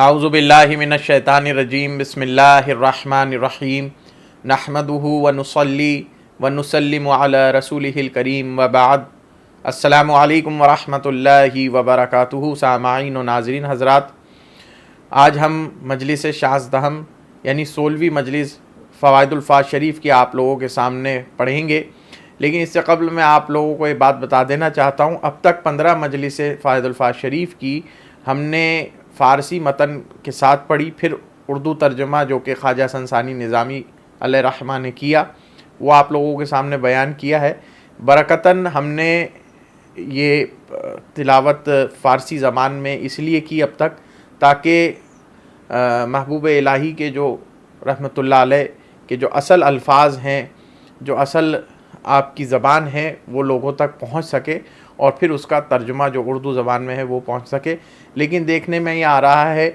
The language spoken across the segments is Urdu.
اعوذ باللہ من الشیطان الرجیم بسم اللہ الرحمن الرحیم نحمدہ ونصلی ونسلم علی رسولہ الکریم وبعد السلام علیکم ورحمۃ اللہ وبرکاتہ۔ سامعین و ناظرین حضرات، آج ہم مجلس شازدہم یعنی 16ویں مجلس فوائد الفاظ شریف کی آپ لوگوں کے سامنے پڑھیں گے، لیکن اس سے قبل میں آپ لوگوں کو یہ بات بتا دینا چاہتا ہوں، اب تک 15 مجلس فوائد الفاظ شریف کی ہم نے فارسی متن کے ساتھ پڑھی، پھر اردو ترجمہ جو کہ خواجہ حسن ثانی نظامی علیہ رحمہ نے کیا وہ آپ لوگوں کے سامنے بیان کیا ہے۔ برکتاً ہم نے یہ تلاوت فارسی زبان میں اس لیے کی اب تک تاکہ محبوب الہی کے جو رحمۃ اللہ علیہ کے جو اصل الفاظ ہیں، جو اصل آپ کی زبان ہے، وہ لوگوں تک پہنچ سکے اور پھر اس کا ترجمہ جو اردو زبان میں ہے وہ پہنچ سکے۔ لیکن دیکھنے میں یہ آ رہا ہے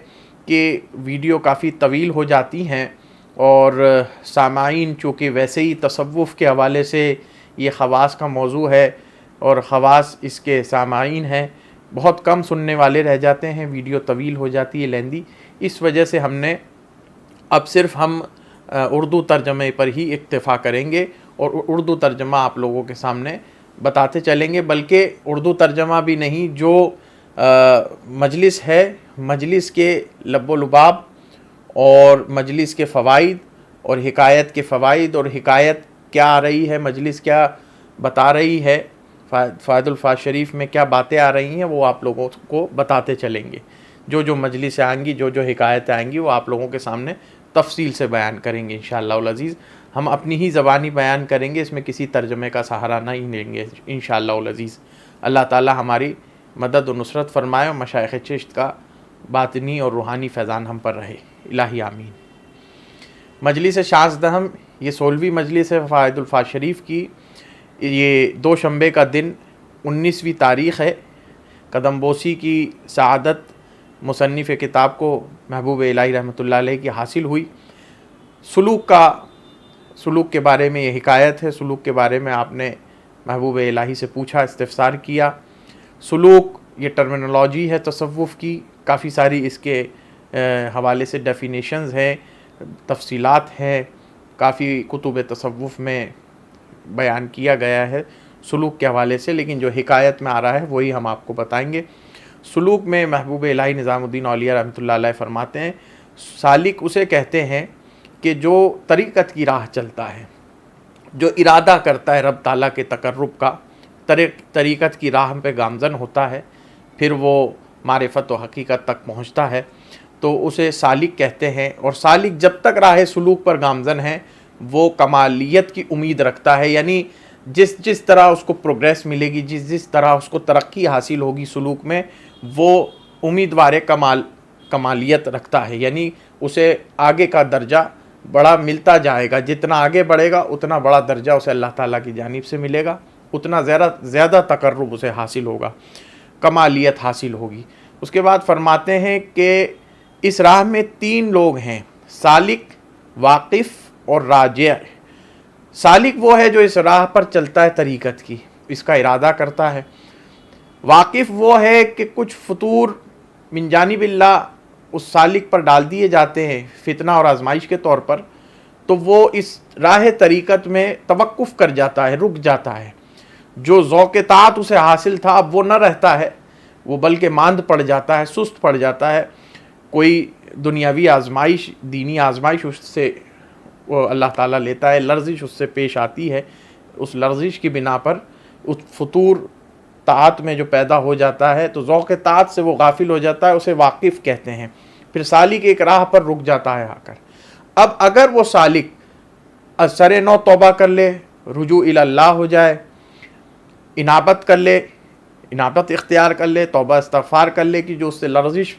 کہ ویڈیو کافی طویل ہو جاتی ہیں اور سامعین چونکہ ویسے ہی تصوف کے حوالے سے یہ خواص کا موضوع ہے اور خواص اس کے سامعین ہیں، بہت کم سننے والے رہ جاتے ہیں، ویڈیو طویل ہو جاتی ہے، لیندی۔ اس وجہ سے ہم نے اب صرف ہم اردو ترجمے پر ہی اکتفا کریں گے اور اردو ترجمہ آپ لوگوں کے سامنے بتاتے چلیں گے، بلکہ اردو ترجمہ بھی نہیں، جو مجلس ہے، مجلس کے لب و لباب اور مجلس کے فوائد اور حکایت کے فوائد اور حکایت کیا آ رہی ہے، مجلس کیا بتا رہی ہے، فوائد الفاظ شریف میں کیا باتیں آ رہی ہیں، وہ آپ لوگوں کو بتاتے چلیں گے۔ جو جو مجلس آئیں گی، جو جو حکایتیں آئیں گی، وہ آپ لوگوں کے سامنے تفصیل سے بیان کریں گے انشاءاللہ العزیز۔ ہم اپنی ہی زبانی بیان کریں گے، اس میں کسی ترجمے کا سہارا نہیں لیں گے انشاءاللہ العزیز۔ اللہ تعالی ہماری مدد و نصرت فرمائے اور مشائخ چشت کا باطنی اور روحانی فیضان ہم پر رہے، الہی آمین۔ مجلس شازدہم یہ 16ویں مجلس ہے فوائد الفاظ شریف کی۔ یہ دوشنبے کا دن 19ویں تاریخ ہے۔ قدم بوسی کی سعادت مصنف کتاب کو محبوب الہی رحمۃ اللہ علیہ کی حاصل ہوئی۔ سلوک کے بارے میں یہ حکایت ہے، سلوک کے بارے میں آپ نے محبوب الہی سے پوچھا، استفسار کیا۔ سلوک یہ ٹرمینالوجی ہے تصوف کی، کافی ساری اس کے حوالے سے ڈیفینیشنز ہیں، تفصیلات ہیں، کافی کتب تصوف میں بیان کیا گیا ہے سلوک کے حوالے سے، لیکن جو حکایت میں آ رہا ہے وہی ہم آپ کو بتائیں گے۔ سلوک میں محبوب الہی نظام الدین اولیاء رحمۃ اللہ علیہ فرماتے ہیں، سالک اسے کہتے ہیں کہ جو طریقت کی راہ چلتا ہے، جو ارادہ کرتا ہے رب تعالیٰ کے تقرب کا، طریقت کی راہ پہ گامزن ہوتا ہے، پھر وہ معرفت و حقیقت تک پہنچتا ہے، تو اسے سالک کہتے ہیں۔ اور سالک جب تک راہ سلوک پر گامزن ہے وہ کمالیت کی امید رکھتا ہے، یعنی جس طرح اس کو پروگریس ملے گی، جس طرح اس کو ترقی حاصل ہوگی سلوک میں، وہ امیدوار کمالیت رکھتا ہے، یعنی اسے آگے کا درجہ بڑا ملتا جائے گا، جتنا آگے بڑھے گا اتنا بڑا درجہ اسے اللہ تعالیٰ کی جانب سے ملے گا، اتنا زیادہ تقرب اسے حاصل ہوگا، کمالیت حاصل ہوگی۔ اس کے بعد فرماتے ہیں کہ اس راہ میں 3 لوگ ہیں، سالک، واقف اور راجع۔ سالک وہ ہے جو اس راہ پر چلتا ہے طریقت کی، اس کا ارادہ کرتا ہے۔ واقف وہ ہے کہ کچھ فطور من جانب اللہ اس سالک پر ڈال دیے جاتے ہیں فتنہ اور آزمائش کے طور پر، تو وہ اس راہ طریقت میں توقف کر جاتا ہے، رک جاتا ہے۔ جو ذوق طاعت اسے حاصل تھا اب وہ نہ رہتا ہے، وہ بلکہ ماند پڑ جاتا ہے، سست پڑ جاتا ہے۔ کوئی دنیاوی آزمائش، دینی آزمائش اس سے وہ اللہ تعالیٰ لیتا ہے، لرزش اس سے پیش آتی ہے، اس لرزش کی بنا پر اس فطور طاعت میں جو پیدا ہو جاتا ہے تو ذوق طاعت سے وہ غافل ہو جاتا ہے، اسے واقف کہتے ہیں۔ پھر سالک ایک راہ پر رک جاتا ہے آ کر۔ اب اگر وہ سالک سر نو توبہ کر لے، رجوع الی اللہ ہو جائے، انابت کر لے، انابت اختیار کر لے، توبہ استغفار کر لے کہ جو اس سے لرزش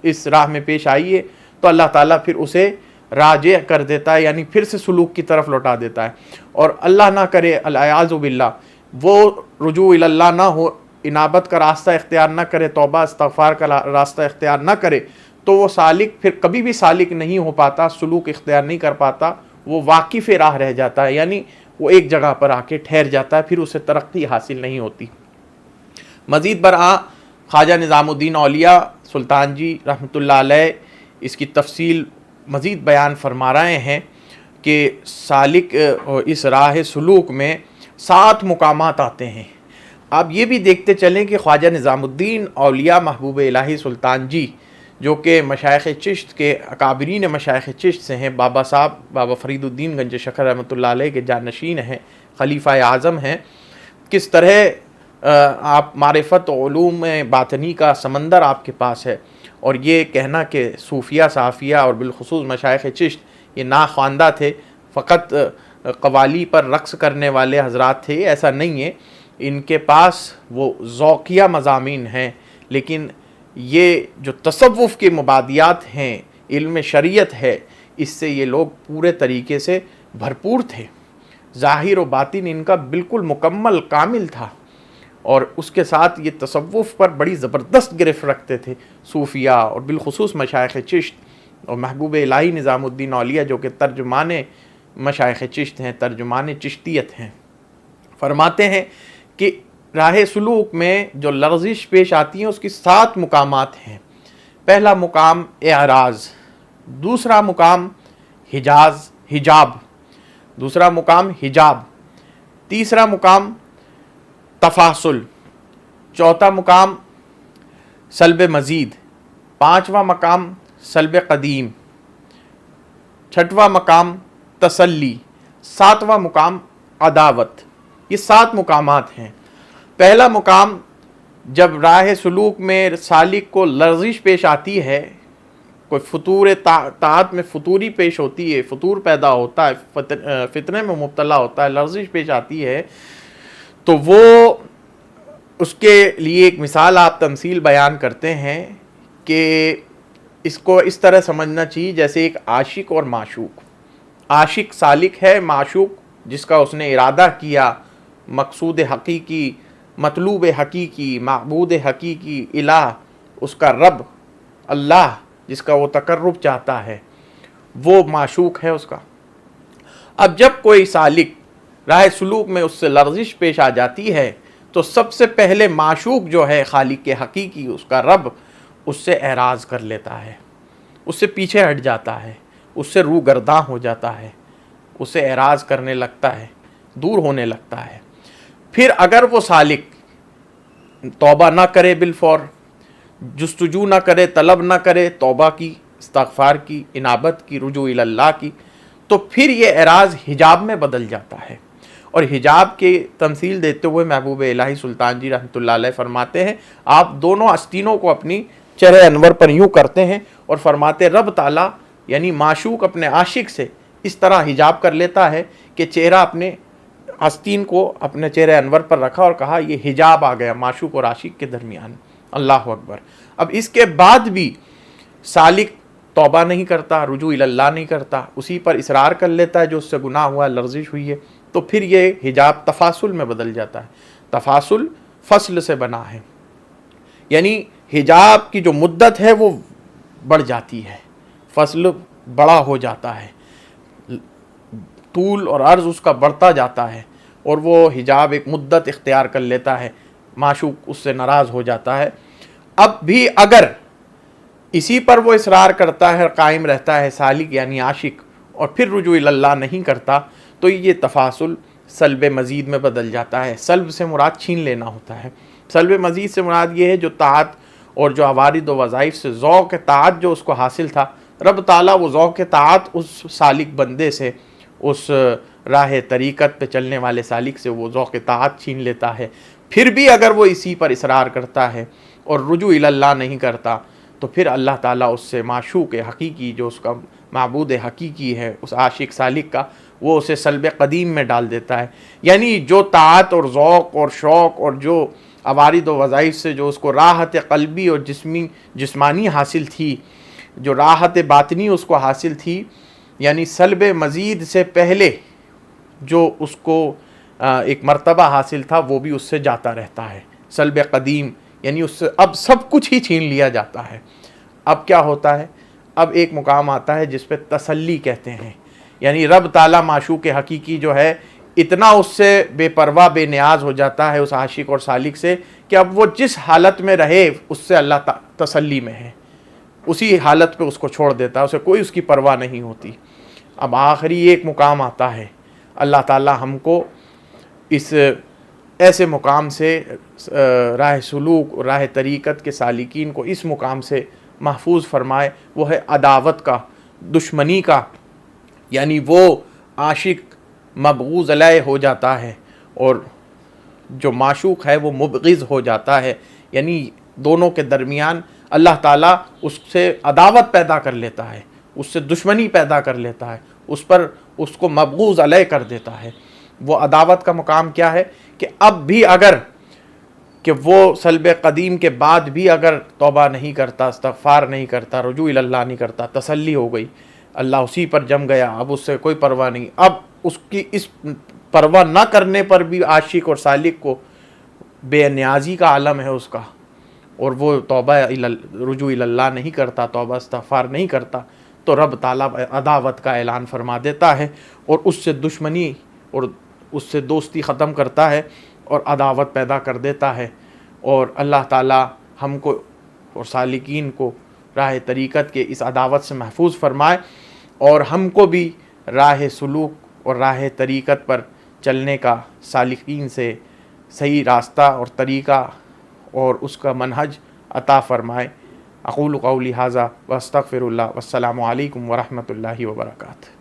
اس راہ میں پیش آئی ہے، تو اللہ تعالیٰ پھر اسے راجع کر دیتا ہے، یعنی پھر سے سلوک کی طرف لوٹا دیتا ہے۔ اور اللہ نہ کرے، الیاذ باللہ، وہ رجوع الی اللہ نہ ہو، انابت کا راستہ اختیار نہ کرے، توبہ استغفار کا راستہ اختیار نہ کرے، تو وہ سالک پھر کبھی بھی سالک نہیں ہو پاتا، سلوک اختیار نہیں کر پاتا، وہ واقف راہ رہ جاتا ہے، یعنی وہ ایک جگہ پر آ کے ٹھہر جاتا ہے، پھر اسے ترقی حاصل نہیں ہوتی۔ مزید برآں خواجہ نظام الدین اولیاء سلطان جی رحمۃ اللہ علیہ اس کی تفصیل مزید بیان فرما رہے ہیں کہ سالک اس راہ سلوک میں 7 مقامات آتے ہیں۔ آپ یہ بھی دیکھتے چلیں کہ خواجہ نظام الدین اولیاء محبوب الہی سلطان جی جو کہ مشائخ چشت کے اکابرین مشائخ چشت سے ہیں، بابا صاحب بابا فرید الدین گنج شکر رحمۃ اللہ علیہ کے جانشین ہیں، خلیفہ اعظم ہیں، کس طرح آپ معرفت و علوم باطنی کا سمندر آپ کے پاس ہے، اور یہ کہنا کہ صوفیہ صافیہ اور بالخصوص مشائخ چشت یہ ناخواندہ تھے، فقط قوالی پر رقص کرنے والے حضرات تھے، ایسا نہیں ہے۔ ان کے پاس وہ ذوقیہ مضامین ہیں، لیکن یہ جو تصوف کے مبادیات ہیں، علم شریعت ہے، اس سے یہ لوگ پورے طریقے سے بھرپور تھے، ظاہر و باطن ان کا بالکل مکمل کامل تھا، اور اس کے ساتھ یہ تصوف پر بڑی زبردست گرفت رکھتے تھے صوفیہ اور بالخصوص مشائخ چشت اور محبوب الہی نظام الدین اولیاء جو کہ ترجمان مشائخ چشت ہیں، ترجمان چشتیت ہیں۔ فرماتے ہیں کہ راہ سلوک میں جو لغزش پیش آتی ہے اس کی 7 مقامات ہیں۔ پہلا مقام اعراض، دوسرا مقام حجاب، دوسرا مقام حجاب، تیسرا مقام تفاصل، چوتھا مقام سلب مزید، پانچواں مقام سلب قدیم، چھٹواں مقام تسلی، ساتواں مقام عداوت۔ یہ 7 مقامات ہیں۔ پہلا مقام جب راہ سلوک میں سالک کو لرزش پیش آتی ہے، کوئی فطور طاعت میں فطوری پیش ہوتی ہے، فطور پیدا ہوتا ہے، فتنے میں مبتلا ہوتا ہے، لرزش پیش آتی ہے، تو وہ اس کے لیے ایک مثال آپ تمثیل بیان کرتے ہیں کہ اس کو اس طرح سمجھنا چاہیے جیسے ایک عاشق اور معشوق۔ عاشق سالک ہے، معشوق جس کا اس نے ارادہ کیا، مقصود حقیقی، مطلوب حقیقی، معبود حقیقی، الہ، اس کا رب اللہ جس کا وہ تقرب چاہتا ہے، وہ معشوق ہے اس کا۔ اب جب کوئی سالک راہ سلوک میں اس سے لرزش پیش آ جاتی ہے تو سب سے پہلے معشوق جو ہے خالق کے حقیقی، اس کا رب، اس سے اعراض کر لیتا ہے، اس سے پیچھے ہٹ جاتا ہے، اس سے روح گرداں ہو جاتا ہے، اس سے اعراض کرنے لگتا ہے، دور ہونے لگتا ہے۔ پھر اگر وہ سالک توبہ نہ کرے بالفور، جستجو نہ کرے، طلب نہ کرے توبہ کی، استغفار کی، انابت کی، رجوع اللہ کی، تو پھر یہ اعراض حجاب میں بدل جاتا ہے۔ اور حجاب کی تمثیل دیتے ہوئے محبوب الہی سلطان جی رحمۃ اللہ علیہ فرماتے ہیں، آپ دونوں آستینوں کو اپنی چہرے انور پر یوں کرتے ہیں اور فرماتے رب تعالیٰ یعنی معشوق اپنے عاشق سے اس طرح حجاب کر لیتا ہے کہ چہرہ اپنے آستین کو اپنے چہرے انور پر رکھا اور کہا یہ حجاب آ گیا معشوق اور عاشق کے درمیان۔ اللہ اکبر۔ اب اس کے بعد بھی سالک توبہ نہیں کرتا، رجوع اللہ نہیں کرتا، اسی پر اصرار کر لیتا ہے جو اس سے گناہ ہوا، لرزش ہوئی ہے، تو پھر یہ حجاب تفاصل میں بدل جاتا ہے۔ تفاصل فصل سے بنا ہے، یعنی حجاب کی جو مدت ہے وہ بڑھ جاتی ہے، فصل بڑا ہو جاتا ہے، طول اور عرض اس کا بڑھتا جاتا ہے، اور وہ حجاب ایک مدت اختیار کر لیتا ہے، معشوق اس سے ناراض ہو جاتا ہے۔ اب بھی اگر اسی پر وہ اصرار کرتا ہے، قائم رہتا ہے سالک یعنی عاشق، اور پھر رجوع اللہ نہیں کرتا، تو یہ تفاصل سلب مزید میں بدل جاتا ہے۔ سلب سے مراد چھین لینا ہوتا ہے، سلب مزید سے مراد یہ ہے جو طاعت اور جو عوارض و وظائف سے ذوق طاعت جو اس کو حاصل تھا، رب تعالیٰ وہ ذوق طاعت اس سالک بندے سے، اس راہ طریقت پہ چلنے والے سالک سے وہ ذوق طاعت چھین لیتا ہے۔ پھر بھی اگر وہ اسی پر اصرار کرتا ہے اور رجوع اللہ نہیں کرتا، تو پھر اللہ تعالیٰ اس سے معشوق حقیقی جو اس کا معبود حقیقی ہے، اس عاشق سالک کا، وہ اسے سلب قدیم میں ڈال دیتا ہے۔ یعنی جو طاعت اور ذوق اور شوق اور جو عوارض و وظائف سے جو اس کو راحت قلبی اور جسمانی حاصل تھی، جو راحت باطنی اس کو حاصل تھی، یعنی سلب مزید سے پہلے جو اس کو ایک مرتبہ حاصل تھا وہ بھی اس سے جاتا رہتا ہے۔ سلب قدیم یعنی اس سے اب سب کچھ ہی چھین لیا جاتا ہے۔ اب کیا ہوتا ہے؟ اب ایک مقام آتا ہے جس پہ تسلی کہتے ہیں، یعنی رب تعالیٰ معشوق حقیقی جو ہے اتنا اس سے بے پرواہ بے نیاز ہو جاتا ہے اس عاشق اور سالک سے کہ اب وہ جس حالت میں رہے اس سے اللہ تسلی میں ہے، اسی حالت پہ اس کو چھوڑ دیتا ہے، اسے کوئی اس کی پرواہ نہیں ہوتی۔ اب آخری ایک مقام آتا ہے، اللہ تعالی ہم کو اس ایسے مقام سے راہ سلوک اور راہ طریقت کے سالکین کو اس مقام سے محفوظ فرمائے، وہ ہے عداوت کا، دشمنی کا، یعنی وہ عاشق مبغوض علیہ ہو جاتا ہے اور جو معشوق ہے وہ مبغض ہو جاتا ہے، یعنی دونوں کے درمیان اللہ تعالیٰ اس سے عداوت پیدا کر لیتا ہے، اس سے دشمنی پیدا کر لیتا ہے، اس کو مبغوض علیہ کر دیتا ہے۔ وہ عداوت کا مقام کیا ہے کہ اب بھی اگر کہ وہ صلب قدیم کے بعد بھی اگر توبہ نہیں کرتا، استغفار نہیں کرتا، رجوع اللہ نہیں کرتا، تسلی ہو گئی، اللہ اسی پر جم گیا، اب اس سے کوئی پرواہ نہیں، اب اس کی اس پرواہ نہ کرنے پر بھی عاشق اور سالک کو بے نیازی کا عالم ہے اس کا، اور وہ توبہ رجوع اللہ نہیں کرتا، توبہ استغفار نہیں کرتا، تو رب تعالیٰ عداوت کا اعلان فرما دیتا ہے اور اس سے دشمنی اور اس سے دوستی ختم کرتا ہے اور عداوت پیدا کر دیتا ہے۔ اور اللہ تعالیٰ ہم کو اور سالکین کو راہ طریقت کے اس عداوت سے محفوظ فرمائے، اور ہم کو بھی راہ سلوک اور راہ طریقت پر چلنے کا، سالکین سے صحیح راستہ اور طریقہ اور اس کا منہج عطا فرمائے۔ اقول قولی ھذا واستغفر اللہ، والسلام علیکم ورحمۃ اللہ وبرکاتہ۔